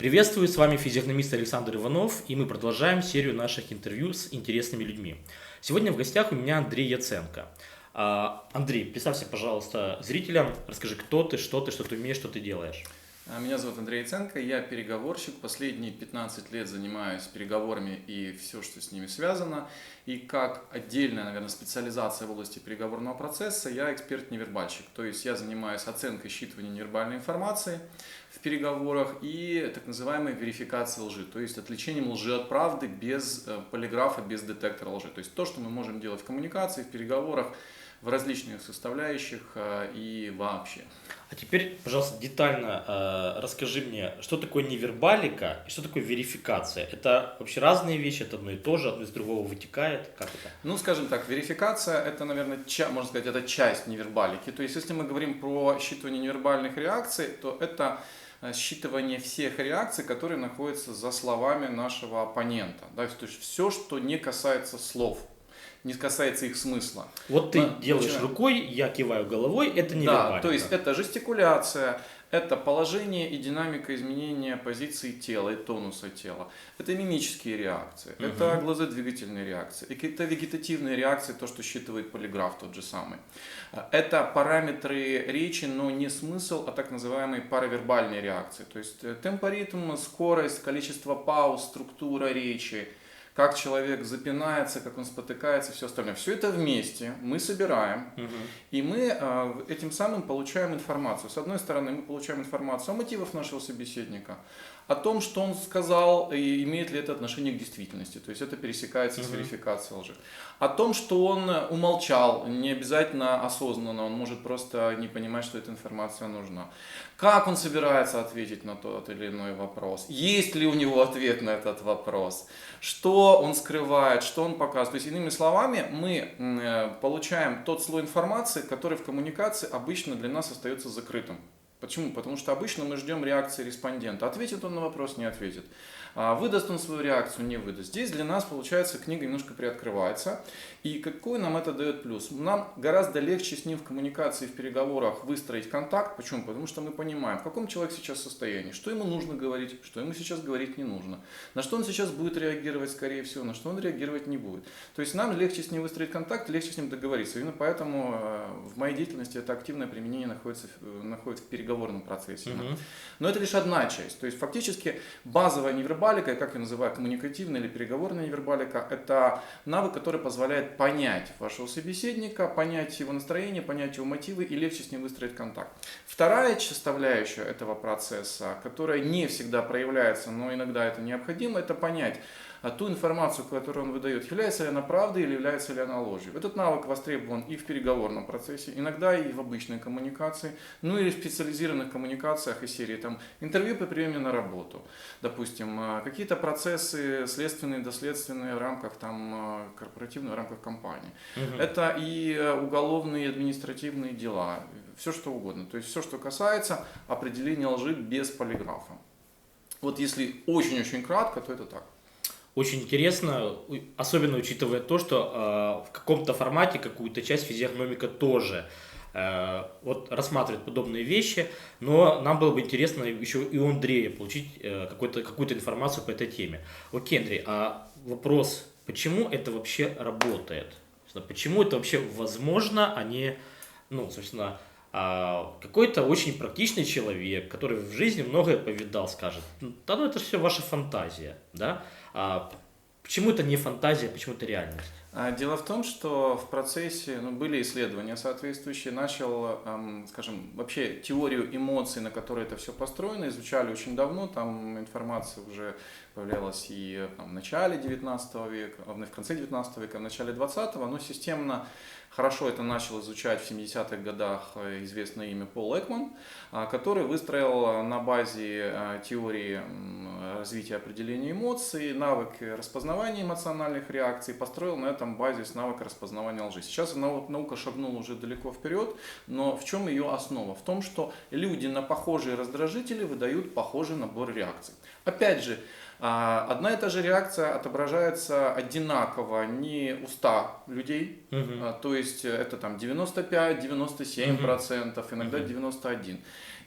Приветствую, с вами физиогномист Александр Иванов, и мы продолжаем серию наших интервью с интересными людьми. Сегодня в гостях у меня Андрей Яценко. Андрей, представься, пожалуйста, зрителям, расскажи, кто ты, что ты умеешь, что ты делаешь. Меня зовут Андрей Яценко, я переговорщик. Последние 15 лет занимаюсь переговорами и все, что с ними связано. И как отдельная, наверное, специализация в области переговорного процесса, я эксперт-невербальщик. То есть я занимаюсь оценкой считывания невербальной информации в переговорах и так называемой верификацией лжи. То есть отвлечением лжи от правды без полиграфа, без детектора лжи. То есть то, что мы можем делать в коммуникации, в переговорах, в различных составляющих и вообще. А теперь, пожалуйста, детально расскажи мне, что такое невербалика и что такое верификация. Это вообще разные вещи, это одно и то же, одно из другого вытекает, как это? Ну, скажем так, верификация это, наверное, можно сказать, это часть невербалики. То есть, если мы говорим про считывание невербальных реакций, то это считывание всех реакций, которые находятся за словами нашего оппонента. Да? То есть, все, что не касается слов, не касается их смысла. Вот ты делаешь рукой, я киваю головой, это невербалика. Да, то есть это жестикуляция, это положение и динамика изменения позиции тела и тонуса тела. Это мимические реакции, это глазодвигательные реакции, это вегетативные реакции, то, что считывает полиграф тот же самый. Это параметры речи, но не смысл, а так называемые паравербальные реакции. То есть темпоритм, скорость, количество пауз, структура речи, как человек запинается, как он спотыкается, все остальное. Все это вместе мы собираем, и мы этим самым получаем информацию. С одной стороны, мы получаем информацию о мотивах нашего собеседника, о том, что он сказал и имеет ли это отношение к действительности. То есть это пересекается с верификацией лжи. О том, что он умолчал, не обязательно осознанно, он может просто не понимать, что эта информация нужна. Как он собирается ответить на тот или иной вопрос? Есть ли у него ответ на этот вопрос? Что он скрывает, что он показывает? То есть, иными словами, мы получаем тот слой информации, который в коммуникации обычно для нас остается закрытым. Почему? Потому что обычно мы ждем реакции респондента. Ответит он на вопрос, не ответит. Выдаст он свою реакцию, не выдаст. Здесь для нас, получается, книга немножко приоткрывается. И какой нам это дает плюс? Нам гораздо легче с ним в коммуникации, в переговорах выстроить контакт. Почему? Потому что мы понимаем, в каком человек сейчас состоянии, что ему нужно говорить, что ему сейчас говорить не нужно, на что он сейчас будет реагировать, скорее всего, на что он реагировать не будет. То есть нам легче с ним выстроить контакт, легче с ним договориться. Именно поэтому в моей деятельности это активное применение находится в переговорном процессе. Но это лишь одна часть. То есть фактически базовая невербалика, как я называю, коммуникативная или переговорная невербалика, это навык, который позволяет понять вашего собеседника, понять его настроение, понять его мотивы и легче с ним выстроить контакт. Вторая составляющая этого процесса, которая не всегда проявляется, но иногда это необходимо, это понять ту информацию, которую он выдает, является ли она правдой или является ли она ложью. Этот навык востребован и в переговорном процессе, иногда и в обычной коммуникации, ну или в специализированных коммуникациях из серии там, интервью по приеме на работу, допустим, какие-то процессы следственные, доследственные в рамках там, корпоративных, в рамках компании. Это и уголовные, и административные дела, все что угодно. То есть все, что касается определения лжи без полиграфа. Вот если очень-очень кратко, то это так. Очень интересно, особенно учитывая то, что в каком-то формате какую-то часть физиогномика тоже вот рассматривает подобные вещи, но нам было бы интересно еще и у Андрея получить какую-то информацию по этой теме. Окей, Андрей, а вопрос, почему это вообще работает? Почему это вообще возможно, а не, собственно, какой-то очень практичный человек, который в жизни многое повидал, скажет, да ну это все ваша фантазия, да? Почему это не фантазия, почему это реальность? Дело в том, что в процессе были исследования соответствующие. Начал, скажем, вообще теорию эмоций, на которой это все построено, изучали очень давно. Там информация уже появлялась и в начале 19 века, в конце 19 века, в начале 20-го, но системно хорошо это начал изучать в 70-х годах известное имя Пол Экман, который выстроил на базе теории развития определения эмоций, навык распознавания эмоциональных реакций, построил на этом базис навыка распознавания лжи. Сейчас наука шагнула уже далеко вперед, но в чем ее основа? В том, что люди на похожие раздражители выдают похожий набор реакций. Опять же, Одна и та же реакция отображается одинаково не у 100 людей, то есть это там 95-97%, иногда 91%.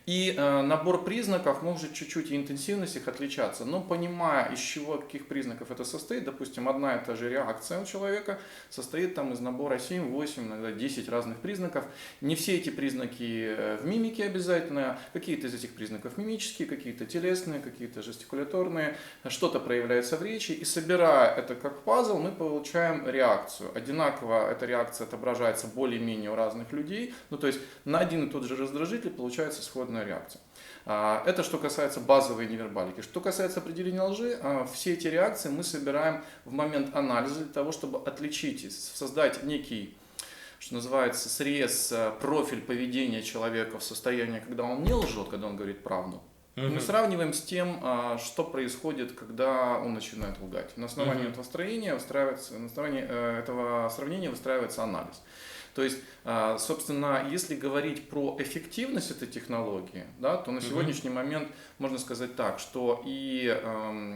И набор признаков может чуть-чуть и интенсивность их отличаться, но понимая, из чего, каких признаков это состоит, допустим, одна и та же реакция у человека состоит там из набора 7, 8, иногда 10 разных признаков. Не все эти признаки в мимике обязательно, какие-то из этих признаков мимические, какие-то телесные, какие-то жестикуляторные, что-то проявляется в речи, и собирая это как пазл, мы получаем реакцию. Одинаково эта реакция отображается более-менее у разных людей, ну то есть на один и тот же раздражитель получается сходная реакция. Это что касается базовой невербалики. Что касается определения лжи, все эти реакции мы собираем в момент анализа для того, чтобы отличить, создать некий, что называется, срез, профиль поведения человека в состоянии, когда он не лжет, когда он говорит правду. Мы сравниваем с тем, что происходит, когда он начинает лгать. На основании этого сравнения выстраивается анализ. То есть, собственно, если говорить про эффективность этой технологии, да, то на сегодняшний момент можно сказать так, что и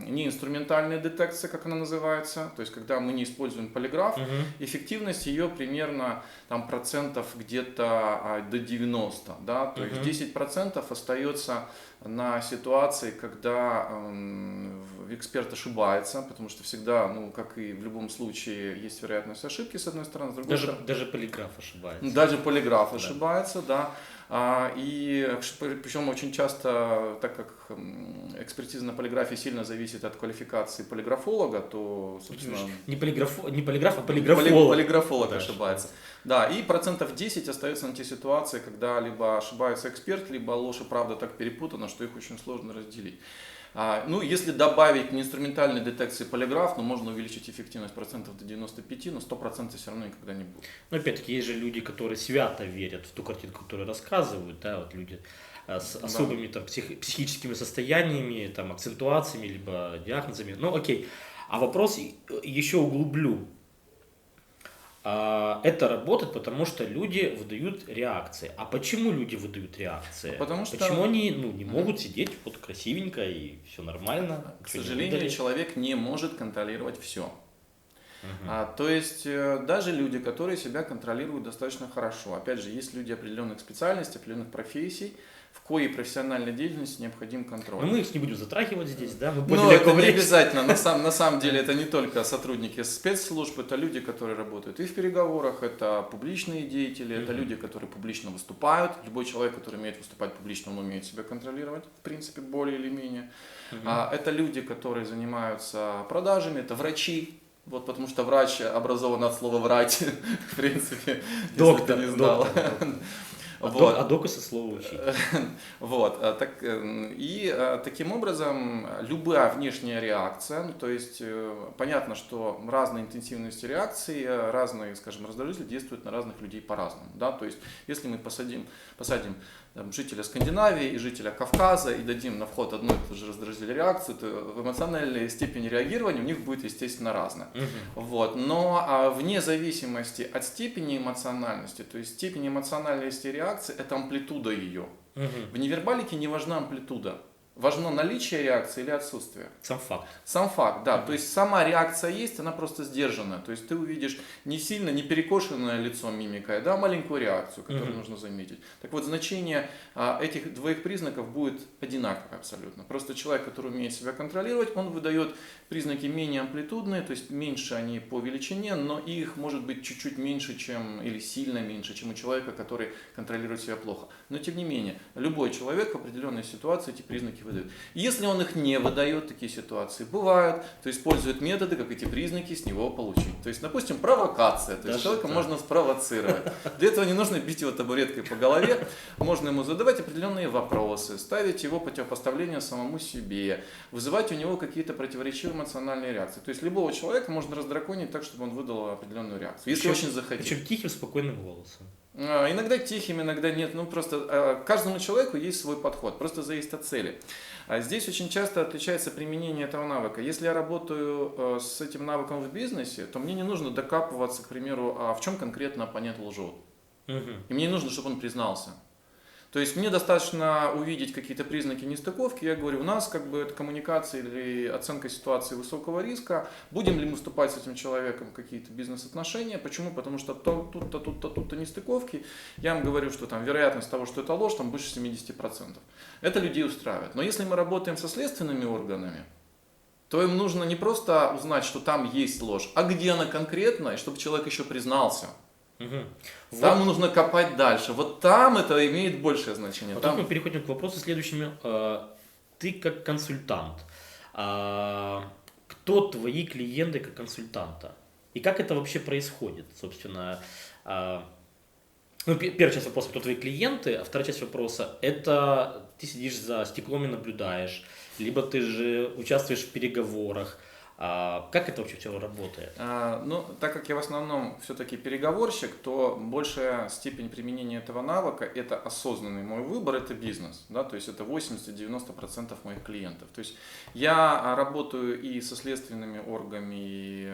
неинструментальная детекция, как она называется, то есть когда мы не используем полиграф, эффективность ее примерно там, процентов где-то до 90, да, то есть 10% остается на ситуации, когда эксперт ошибается, потому что всегда, ну, как и в любом случае, есть вероятность ошибки, с одной стороны, с другой стороны. Даже полиграф ошибается. Даже полиграф ошибается, да. И причем очень часто, так как экспертиза на полиграфе сильно зависит от квалификации полиграфолога, то, собственно... Не полиграф, а полиграфолог. Полиграфолог ошибается. Да, и процентов 10 остается на те ситуации, когда либо ошибается эксперт, либо ложь и правда так перепутана, что их очень сложно разделить. Ну, если добавить неинструментальной детекции полиграф, ну, можно увеличить эффективность процентов до 95, но 100% все равно никогда не будет. Но опять-таки есть же люди, которые свято верят в ту картинку, которую рассказывают, да, вот люди с особыми там, психическими состояниями, там, акцентуациями, либо диагнозами. Ну, окей. А вопрос еще углублю. Это работает, потому что люди выдают реакции. А почему люди выдают реакции? Потому что... Почему они не могут сидеть вот красивенько и все нормально? К сожалению, человек не может контролировать все. То есть даже люди, которые себя контролируют достаточно хорошо. Опять же, есть люди определенных специальностей, определенных профессий, в коей профессиональной деятельности необходим контроль. Но мы их не будем затрагивать здесь, да? Но это не обязательно. На самом деле это не только сотрудники спецслужб, это люди, которые работают и в переговорах, это публичные деятели, это люди, которые публично выступают. Любой человек, который умеет выступать публично, он умеет себя контролировать, в принципе, более или менее. Это люди, которые занимаются продажами, это врачи. Вот потому что врач образован от слова врать, в принципе, доктор, если ты не знал. Вот. А док со слова учить. Вот. И таким образом любая внешняя реакция, ну, то есть понятно, что разные интенсивности реакции, разные, скажем, раздражители действуют на разных людей по-разному. Да? То есть если мы посадим там, жителя Скандинавии и жителя Кавказа и дадим на вход одну и ту же раздражитель реакцию, то эмоциональная степень реагирования у них будет, естественно, разная. Вот. Но вне зависимости от степени эмоциональности, то есть степень эмоциональности реакции, это амплитуда ее. В невербалике не важна амплитуда. Важно наличие реакции или отсутствие. Сам факт. Сам факт, да. То есть сама реакция есть, она просто сдержанная. То есть ты увидишь не сильно, не перекошенное лицо мимикой, да, маленькую реакцию, которую нужно заметить. Так вот, значение этих двоих признаков будет одинаковое абсолютно. Просто человек, который умеет себя контролировать, он выдает признаки менее амплитудные, то есть меньше они по величине, но их может быть чуть-чуть меньше, чем, или сильно меньше, чем у человека, который контролирует себя плохо. Но тем не менее, любой человек в определенной ситуации эти признаки выдает. Если он их не выдает, такие ситуации бывают, то использует методы, как эти признаки с него получить. То есть, допустим, провокация, то есть человека можно спровоцировать. Для этого не нужно бить его табуреткой по голове, можно ему задавать определенные вопросы, ставить его противопоставление самому себе, вызывать у него какие-то противоречивые эмоциональные реакции. То есть любого человека можно раздраконить так, чтобы он выдал определенную реакцию, если очень захотел. Причем тихим, спокойным голосом. Иногда тихим, иногда нет. Ну, просто каждому человеку есть свой подход, просто зависит от цели. Здесь очень часто отличается применение этого навыка. Если я работаю с этим навыком в бизнесе, то мне не нужно докапываться, к примеру, в чем конкретно оппонент лжет. И мне не нужно, чтобы он признался. То есть мне достаточно увидеть какие-то признаки нестыковки, я говорю, у нас как бы это коммуникация или оценка ситуации высокого риска, будем ли мы вступать с этим человеком в какие-то бизнес-отношения, почему? Потому что тут-то, тут-то, тут-то нестыковки, я вам говорю, что там вероятность того, что это ложь, там больше 70%. Это людей устраивает. Но если мы работаем со следственными органами, то им нужно не просто узнать, что там есть ложь, а где она конкретно, и чтобы человек еще признался. Угу. Там нужно копать дальше. Вот там это имеет большее значение. Вот там... тут мы переходим к вопросу следующему. Ты как консультант, кто твои клиенты как консультанта? И как это вообще происходит, собственно? Ну, первая часть вопроса, кто твои клиенты, а вторая часть вопроса, это ты сидишь за стеклом и наблюдаешь, либо ты же участвуешь в переговорах. Как это вообще все работает? Ну, так как я в основном все-таки переговорщик, то большая степень применения этого навыка – это осознанный мой выбор, это бизнес. Да? То есть это 80-90% моих клиентов. То есть я работаю и со следственными органами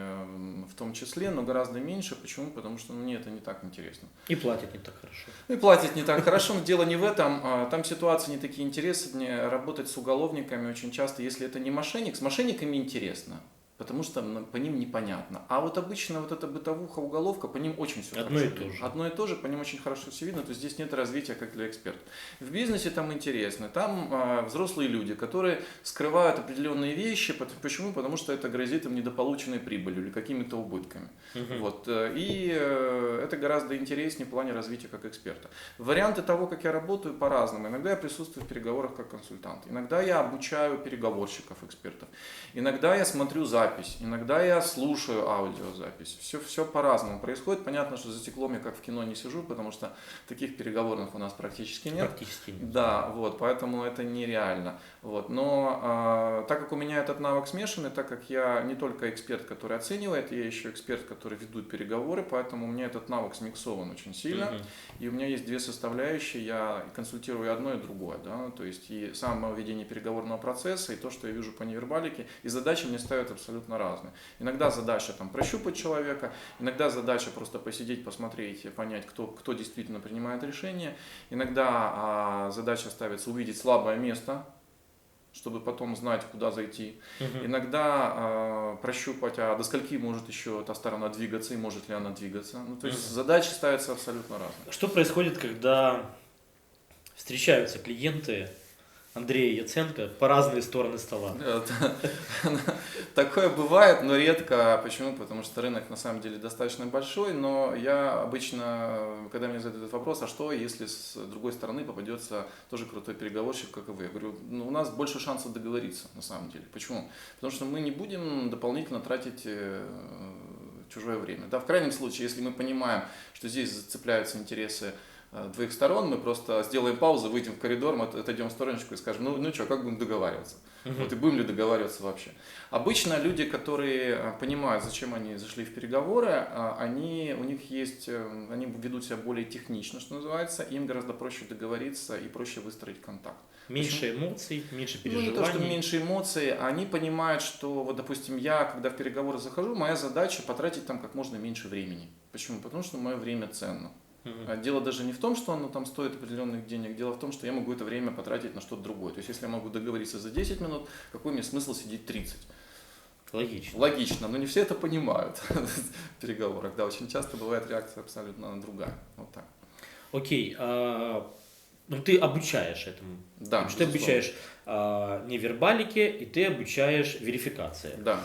в том числе, но гораздо меньше. Почему? Потому что мне это не так интересно. И платят не так хорошо. И платят не так хорошо, но дело не в этом. Там ситуации не такие интересные. Работать с уголовниками очень часто, если это не мошенник, с мошенниками интересно. Потому что по ним непонятно. А вот обычно вот эта бытовуха, уголовка, по ним очень все одно хорошо. И то же. Одно и то же, по ним очень хорошо все видно, то есть здесь нет развития, как для экспертов. В бизнесе там интересно. Там взрослые люди, которые скрывают определенные вещи. Почему? Потому что это грозит им недополученной прибылью или какими-то убытками. Вот. И это гораздо интереснее в плане развития как эксперта. Варианты того, как я работаю, по-разному. Иногда я присутствую в переговорах как консультант. Иногда я обучаю переговорщиков, экспертов. Иногда я смотрю запись, иногда я слушаю аудиозапись. Все по-разному происходит. Понятно, что за стеклом я как в кино не сижу, потому что таких переговорных у нас практически нет. Практически нет. Да, вот, поэтому это нереально. Вот. Но так как у меня этот навык смешанный, так как я не только эксперт, который оценивает, я еще эксперт, который ведут переговоры, поэтому у меня этот навык смиксован очень сильно. И у меня есть две составляющие, я консультирую одно и другое. Да? То есть и само ведение переговорного процесса, и то, что я вижу по невербалике, и задачи мне ставят абсолютно разные. Иногда задача там прощупать человека, иногда задача просто посидеть, посмотреть, понять, кто действительно принимает решение. Иногда задача ставится увидеть слабое место, чтобы потом знать, куда зайти. Иногда прощупать, до скольки может еще та сторона двигаться и может ли она двигаться. Ну, то есть задачи ставятся абсолютно разные. Что происходит, когда встречаются клиенты Андрея Яценко по разные стороны стола? Такое бывает, но редко. Почему? Потому что рынок на самом деле достаточно большой, но я обычно, когда мне задают этот вопрос, а что, если с другой стороны попадется тоже крутой переговорщик, как и вы? Я говорю, у нас больше шансов договориться на самом деле. Почему? Потому что мы не будем дополнительно тратить чужое время. Да, в крайнем случае, если мы понимаем, что здесь зацепляются интересы двоих сторон, мы просто сделаем паузу, выйдем в коридор, мы отойдем в стороночку и скажем, ну что, как будем договариваться? Вот и будем ли договариваться вообще? Обычно люди, которые понимают, зачем они зашли в переговоры, они ведут себя более технично, что называется, им гораздо проще договориться и проще выстроить контакт. Меньше эмоций, меньше переживаний. Ну, не то, что меньше эмоций, они понимают, что, вот, допустим, я, когда в переговоры захожу, моя задача потратить там как можно меньше времени. Почему? Потому что мое время ценно. Дело даже не в том, что оно там стоит определенных денег, дело в том, что я могу это время потратить на что-то другое. То есть, если я могу договориться за 10 минут, какой мне смысл сидеть 30? Логично. Логично, но не все это понимают в переговорах. Да, очень часто бывает реакция абсолютно другая. Вот так. Окей, ну ты обучаешь этому. Да, ты обучаешь невербалике, и ты обучаешь верификации. Да.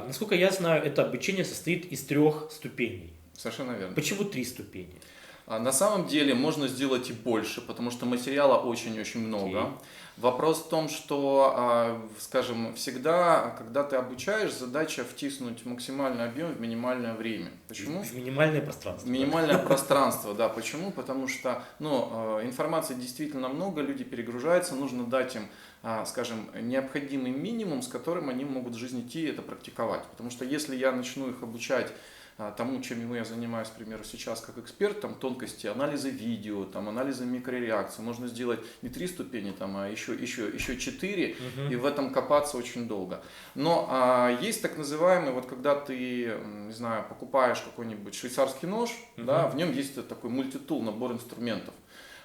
Насколько я знаю, это обучение состоит из 3 ступеней. Совершенно верно. Почему 3 ступени? На самом деле можно сделать и больше, потому что материала очень-очень много. Okay. Вопрос в том, что, скажем, всегда, когда ты обучаешь, задача втиснуть максимальный объем в минимальное время. Почему? В минимальное пространство. Минимальное пространство, да. Почему? Потому что информации действительно много, люди перегружаются, нужно дать им, скажем, необходимый минимум, с которым они могут в жизни идти и это практиковать. Потому что если я начну их обучать тому, чем я занимаюсь, к примеру, сейчас как эксперт, там тонкости анализа видео, там анализа микрореакций, можно сделать не 3 ступени, там, а еще 4, и в этом копаться очень долго. Но есть так называемый, вот когда ты, не знаю, покупаешь какой-нибудь швейцарский нож, да, в нем есть такой мультитул, набор инструментов.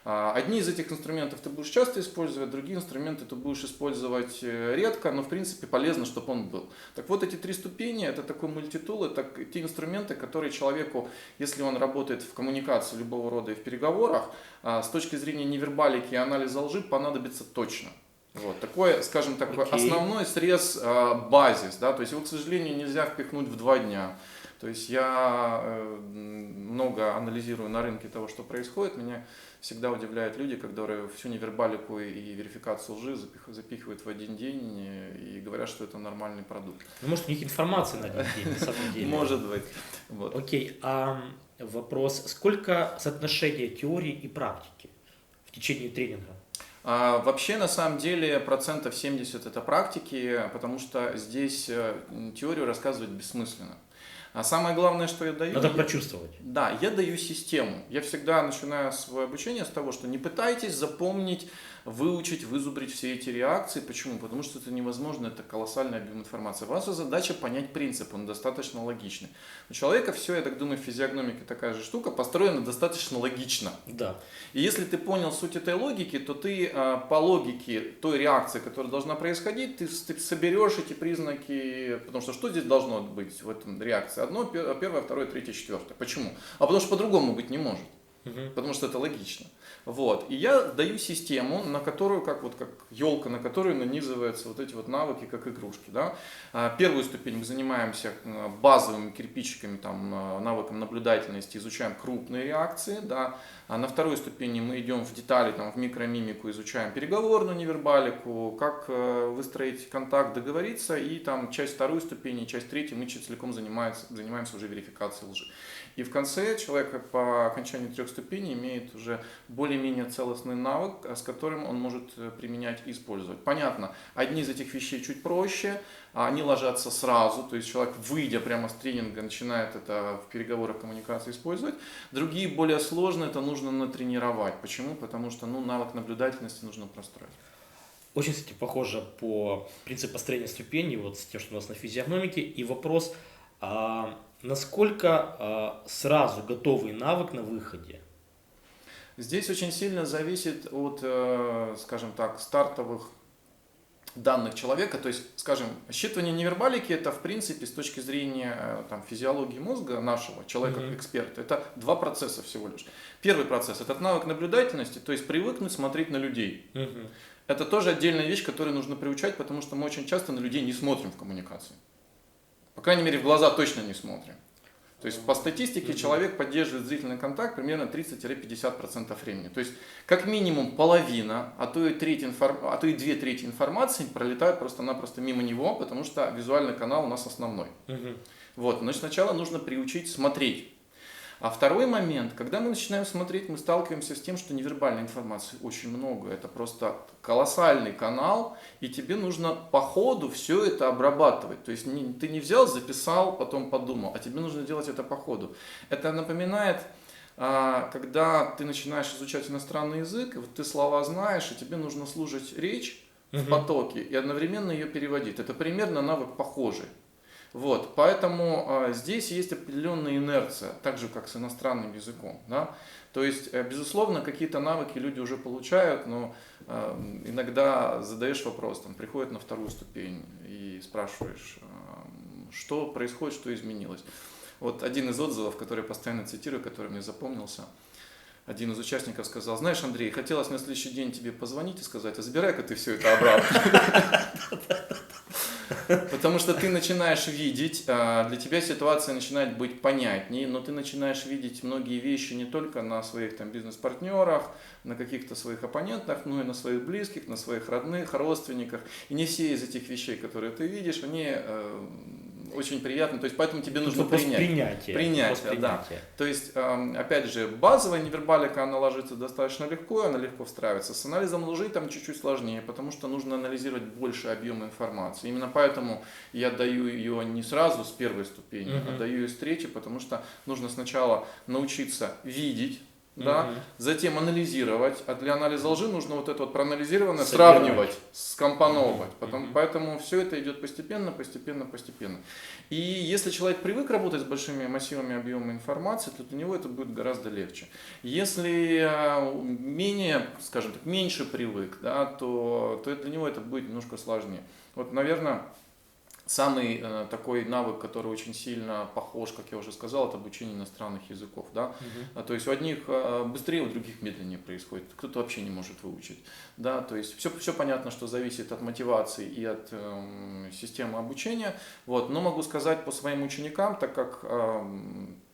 Одни из этих инструментов ты будешь часто использовать, другие инструменты ты будешь использовать редко, но в принципе полезно, чтобы он был. Так вот, эти 3 ступени — это такой мультитул, это те инструменты, которые человеку, если он работает в коммуникации любого рода и в переговорах, с точки зрения невербалики и анализа лжи понадобится точно. Вот, такой, скажем так, основной срез, базис, да, то есть его, к сожалению, нельзя впихнуть в 2 дня. То есть я много анализирую на рынке того, что происходит. Меня всегда удивляют люди, которые всю невербалику и верификацию лжи запихивают в 1 день и говорят, что это нормальный продукт. Ну, может, у них информация на 1 день, на самом деле. Может быть. Вот. Окей, а вопрос, сколько соотношения теории и практики в течение тренинга? Вообще, на самом деле, 70% это практики, потому что здесь теорию рассказывать бессмысленно. А самое главное, что я даю... Надо прочувствовать. Да, я даю систему. Я всегда начинаю свое обучение с того, что не пытайтесь запомнить, выучить, вызубрить все эти реакции. Почему? Потому что это невозможно, это колоссальный объем информации. Ваша задача понять принцип, он достаточно логичный. У человека все, я так думаю, физиогномика такая же штука, построена достаточно логично. Да. И если ты понял суть этой логики, то ты по логике той реакции, которая должна происходить, ты соберешь эти признаки, потому что здесь должно быть в этом реакции? Одно, первое, второе, третье, четвертое. Почему? А потому что по-другому быть не может. Потому что это логично. Вот. И я даю систему, на которую, как елка, на которую нанизываются вот эти вот навыки, как игрушки. Да? Первую ступень мы занимаемся базовыми кирпичиками, навыком наблюдательности, изучаем крупные реакции. Да? А на второй ступени мы идем в детали, в микромимику, изучаем переговорную невербалику, как выстроить контакт, договориться. И часть второй ступени, часть третьей мы целиком занимаемся уже верификацией лжи. И в конце человек по окончанию 3 ступеней имеет уже более-менее целостный навык, с которым он может применять и использовать. Понятно, одни из этих вещей чуть проще, они ложатся сразу, то есть человек, выйдя прямо с тренинга, начинает это в переговорах, коммуникации использовать. Другие более сложные, это нужно натренировать. Почему? Потому что навык наблюдательности нужно простроить. Очень, кстати, похоже по принципу построения ступеней, вот с тем, что у нас на физиогномике. И вопрос, насколько сразу готовый навык на выходе? Здесь очень сильно зависит от, скажем так, стартовых данных человека. То есть, скажем, считывание невербалики — это, в принципе, с точки зрения физиологии мозга нашего, человека-эксперта, это 2 процесса всего лишь. Первый процесс — это навык наблюдательности, то есть привыкнуть смотреть на людей. Это тоже отдельная вещь, которую нужно приучать, потому что мы очень часто на людей не смотрим в коммуникации. По крайней мере, в глаза точно не смотрим. То есть по статистике человек поддерживает зрительный контакт примерно 30-50% времени. То есть как минимум половина, а то и 2/3 информации пролетают просто-напросто мимо него, потому что визуальный канал у нас основной. Вот, значит, сначала нужно приучить смотреть. А второй момент, когда мы начинаем смотреть, мы сталкиваемся с тем, что невербальной информации очень много. Это просто колоссальный канал, и тебе нужно по ходу все это обрабатывать. То есть ты не взял, записал, потом подумал, а тебе нужно делать это по ходу. Это напоминает, когда ты начинаешь изучать иностранный язык, и вот ты слова знаешь, и тебе нужно слушать речь в потоке и одновременно ее переводить. Это примерно навык похожий. Вот, поэтому здесь есть определенная инерция, так же как с иностранным языком. Да? То есть, безусловно, какие-то навыки люди уже получают, но иногда задаешь вопрос, приходит на 2 ступень и спрашиваешь, что происходит, что изменилось. Вот один из отзывов, который я постоянно цитирую, который мне запомнился. Один из участников сказал: знаешь, Андрей, хотелось на следующий день тебе позвонить и сказать, а забирай-ка ты все это обратно. Потому что ты начинаешь видеть, для тебя ситуация начинает быть понятнее, но ты начинаешь видеть многие вещи не только на своих бизнес-партнерах, на каких-то своих оппонентах, но и на своих близких, на своих родных, родственниках. И не все из этих вещей, которые ты видишь, они очень приятно, то есть поэтому тебе нужно принятие, да. То есть, опять же, базовая невербалика, она ложится достаточно легко, она легко встраивается. С анализом лжи там чуть-чуть сложнее, потому что нужно анализировать больше объема информации. Именно поэтому я даю ее не сразу с 1 ступени, а даю ее с 3, потому что нужно сначала научиться видеть да, затем анализировать, а для анализа лжи нужно вот это вот проанализированное Собирать. сравнивать, скомпоновать. Поэтому все это идет постепенно. И если человек привык работать с большими массивами объема информации, то для него это будет гораздо легче. Если менее, скажем так, меньше привык, да, то для него это будет немножко сложнее. Вот, наверное, самый такой навык, который очень сильно похож, как я уже сказал, это обучение иностранных языков. Да? То есть у одних быстрее, у других медленнее происходит. Кто-то вообще не может выучить. Да? То есть все понятно, что зависит от мотивации и от системы обучения. Вот. Но могу сказать по своим ученикам, так как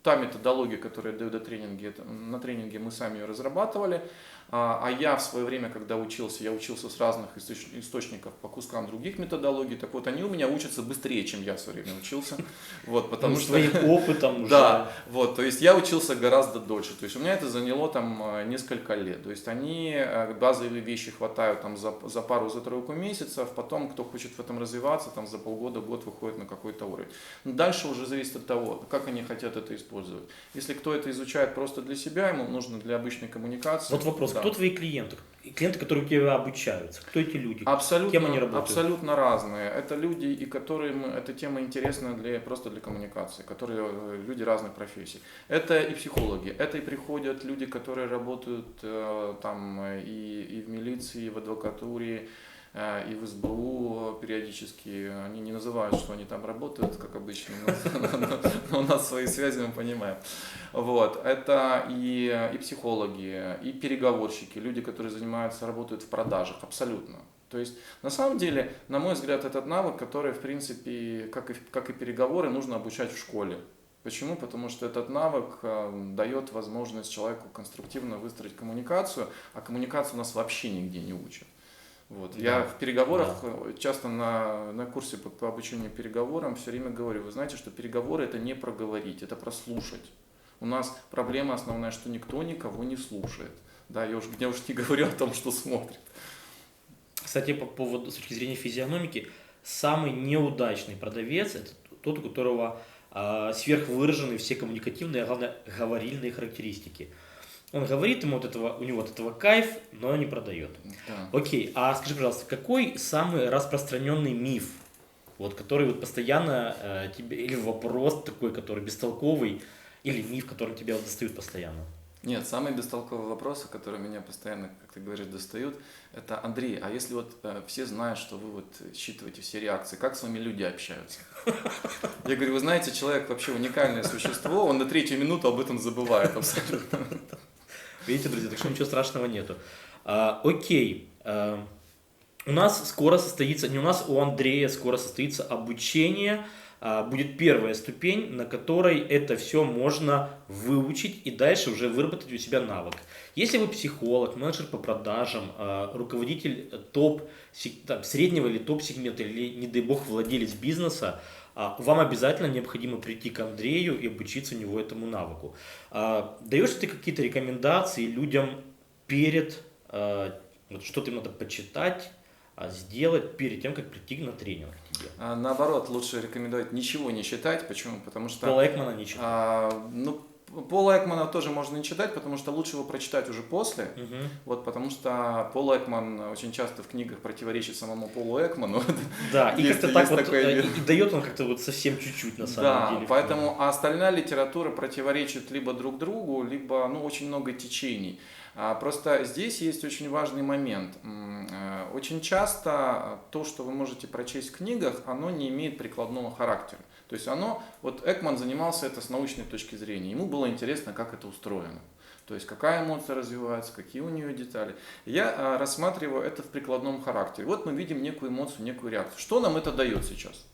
та методология, которую я даю на тренинге мы сами ее разрабатывали. А я в свое время, когда учился, я учился с разных источников по кускам других методологий. Так вот, они у меня учатся быстрее, чем я в свое время учился. Вот, потому что своим опытом уже. Да, вот, то есть я учился гораздо дольше. То есть у меня это заняло там несколько лет. То есть они базовые вещи хватают там за пару-тройку месяцев. Потом, кто хочет в этом развиваться, там за полгода, год выходит на какой-то уровень. Но дальше уже зависит от того, как они хотят это использовать. Если кто это изучает просто для себя, ему нужно для обычной коммуникации. Вот вопрос, да. Кто твои клиенты? Клиенты, которые у тебя обучаются, кто эти люди? Абсолютно, Кем они работают? абсолютно разные. Это люди, и которым эта тема интересна просто для коммуникации, которые люди разных профессий. Это и психологи, это и приходят люди, которые работают там и в милиции, и в адвокатуре, и в СБУ периодически. Они не называют, что они там работают, как обычно, но у нас свои связи, мы понимаем. Вот. Это и психологи, и переговорщики, люди, которые работают в продажах, абсолютно. То есть, на самом деле, на мой взгляд, этот навык, который, в принципе, как и переговоры, нужно обучать в школе. Почему? Потому что этот навык дает возможность человеку конструктивно выстроить коммуникацию, а коммуникацию у нас вообще нигде не учат. Вот. Да. Я в переговорах, часто на курсе по обучению переговорам все время говорю, вы знаете, что переговоры это не проговорить, это прослушать. У нас проблема основная, что никто никого не слушает. Да, я уж не говорю о том, что смотрит. Кстати, по поводу, с точки зрения физиономики, самый неудачный продавец – это тот, у которого сверхвыражены все коммуникативные, а главное, говорильные характеристики. Он говорит, у него от этого кайф, но не продает. Да. Окей, а скажи, пожалуйста, какой самый распространенный миф, вот, который вот постоянно тебе, или вопрос такой, который бестолковый, или миф, который тебя достают постоянно? Нет, самые бестолковые вопросы, которые меня постоянно, как ты говоришь, достают, это: Андрей, а если вот все знают, что вы вот считываете все реакции, как с вами люди общаются? Я говорю, вы знаете, человек вообще уникальное существо, он на 3-ю минуту об этом забывает абсолютно. Видите, друзья, так что ничего страшного нету. Окей. У нас скоро состоится, не у нас, у Андрея скоро состоится обучение. Будет первая ступень, на которой это все можно выучить и дальше уже выработать у себя навык. Если вы психолог, менеджер по продажам, руководитель среднего или топ-сегмента, или, не дай бог, владелец бизнеса, вам обязательно необходимо прийти к Андрею и обучиться у него этому навыку. Даешь ли ты какие-то рекомендации людям перед, что им надо почитать, сделать перед тем, как прийти на тренинг к тебе? Наоборот, лучше рекомендовать ничего не читать. Почему? Потому что Пола Экмана не читать. Пола Экмана тоже можно не читать, потому что лучше его прочитать уже после. Вот, потому что Пол Экман очень часто в книгах противоречит самому Полу Экману. Да, и как-то так вот, и дает он как-то вот совсем чуть-чуть на самом деле. Да, поэтому остальная литература противоречит либо друг другу, либо очень много течений. Просто здесь есть очень важный момент. Очень часто то, что вы можете прочесть в книгах, оно не имеет прикладного характера. То есть Экман занимался это с научной точки зрения. Ему было интересно, как это устроено. То есть какая эмоция развивается, какие у нее детали. Я рассматриваю это в прикладном характере. Вот мы видим некую эмоцию, некую реакцию. Что нам это дает сейчас?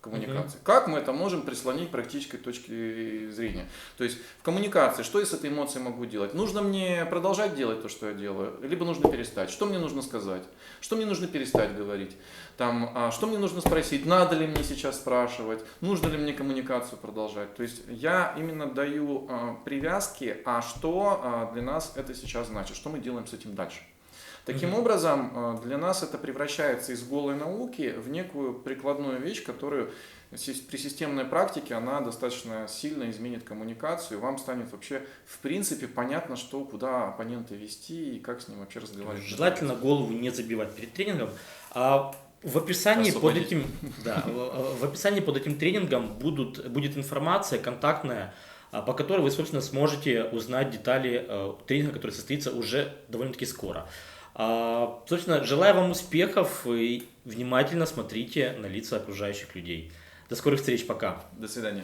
Коммуникации. Как мы это можем прислонить к практической точке зрения? То есть в коммуникации, что я с этой эмоцией могу делать? Нужно мне продолжать делать то, что я делаю, либо нужно перестать? Что мне нужно сказать? Что мне нужно перестать говорить? Что мне нужно спросить? Надо ли мне сейчас спрашивать? Нужно ли мне коммуникацию продолжать? То есть я именно даю привязки, а что для нас это сейчас значит? Что мы делаем с этим дальше? Таким образом, для нас это превращается из голой науки в некую прикладную вещь, которую при системной практике она достаточно сильно изменит коммуникацию, и вам станет вообще в принципе понятно, что куда оппонента вести и как с ним вообще разговаривать. Желательно голову не забивать перед тренингом. А в описании под этим, да, в описании под этим тренингом будет информация контактная, по которой вы, собственно, сможете узнать детали тренинга, который состоится уже довольно-таки скоро. Собственно, желаю вам успехов и внимательно смотрите на лица окружающих людей. До скорых встреч, пока. До свидания.